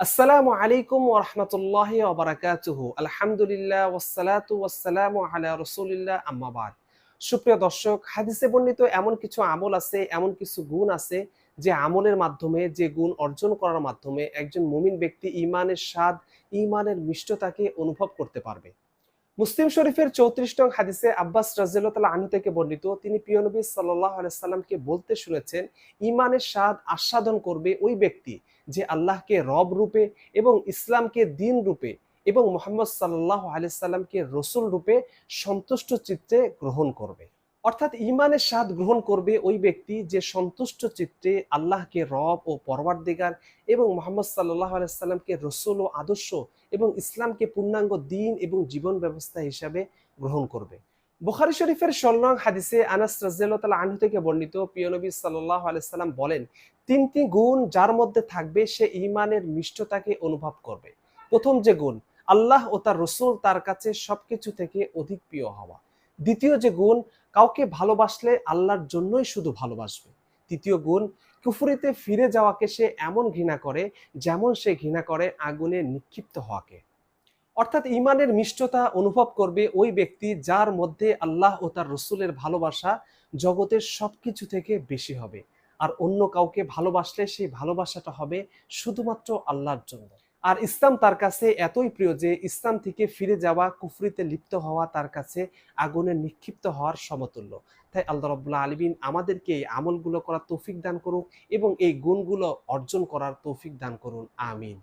আসসালামু আলাইকুম ওয়া রাহমাতুল্লাহি ওয়া বারাকাতুহু। আলহামদুলিল্লাহ ওয়াসসালাতু ওয়াসসালামু আলা রাসূলিল্লাহ আম্মা বাদ। সুপ্রিয় দর্শক, হাদিসে বর্ণিত এমন কিছু আমল আছে, এমন কিছু গুণ আছে যে আমলের মাধ্যমে, যে গুণ অর্জন করার মাধ্যমে একজন মুমিন ব্যক্তি ঈমানের স্বাদ, ঈমানের মিষ্টতাকে অনুভব করতে পারবে। মুসলিম শরীফের 34 নং হাদিসে আব্বাস রাদিয়াল্লাহু তাআলা আনহু থেকে বর্ণিত, তিনি প্রিয় নবী সাল্লাল্লাহু আলাইহি সাল্লামকে বলতে শুনেছেন, ঈমানের স্বাদ আস্বাদন করবে ওই ব্যক্তি যে আল্লাহকে রব রূপে এবং ইসলামকে দ্বীন রূপে এবং মুহাম্মদ সাল্লাল্লাহু আলাইহি সাল্লামকে রাসূল রূপে সন্তুষ্ট চিত্তে গ্রহণ করবে। অর্থাৎ ঈমানের স্বাদ গ্রহণ করবে ওই ব্যক্তি যে সন্তুষ্ট চিত্তে আল্লাহকে রব ও পরওয়ারদিগার এবং মুহাম্মদ সাল্লাল্লাহু আলাইহি সাল্লামকে রাসূল ও আদর্শ এবং ইসলামকে পূর্ণাঙ্গ দ্বীন এবং জীবন ব্যবস্থা হিসাবে গ্রহণ করবে। বুখারী শরীফের ১৬ নং হাদিসে আনাস রাদিয়াল্লাহু তাআলা আনহু থেকে বর্ণিত, প্রিয় নবী সাল্লাল্লাহু আলাইহি সাল্লাম বলেন, তিনটি গুণ যার মধ্যে থাকবে সে ঈমানের মিষ্টতাকে অনুভব করবে। প্রথম যে গুণ, আল্লাহ ও তার রাসূল তার কাছে সবকিছু থেকে অধিক প্রিয় হওয়া। দ্বিতীয় যে গুণ, কাউকে ভালোবাসলে আল্লাহর জন্যই শুধু ভালোবাসবে। তৃতীয় গুণ, কুফরিতে ফিরে যাওয়াকে সে এমন ঘৃণা করে যেমন সে ঘৃণা করে আগুনে নিক্ষিপ্ত হওয়াকে। অর্থাৎ ঈমানের মিষ্টতা অনুভব করবে ওই ব্যক্তি যার মধ্যে আল্লাহ ও তার রাসূলের ভালোবাসা জগতের সবকিছু থেকে বেশি হবে। আর অন্য কাউকে ভালোবাসলে সেই ভালোবাসাটা হবে শুধুমাত্র আল্লাহর জন্য। আর ইসলাম তার কাছে এতই প্রিয় যে ইসলাম থেকে ফিরে যাওয়া, কুফরিতে লিপ্ত হওয়া তার কাছে আগুনে নিক্ষিপ্ত হওয়ার সমতুল্য। তাই আল্লাহ রাব্বুল আলামিন আমাদেরকে এই আমলগুলো করার তৌফিক দান করুক এবং এই গুণগুলো অর্জন করার তৌফিক দান করুন। আমিন।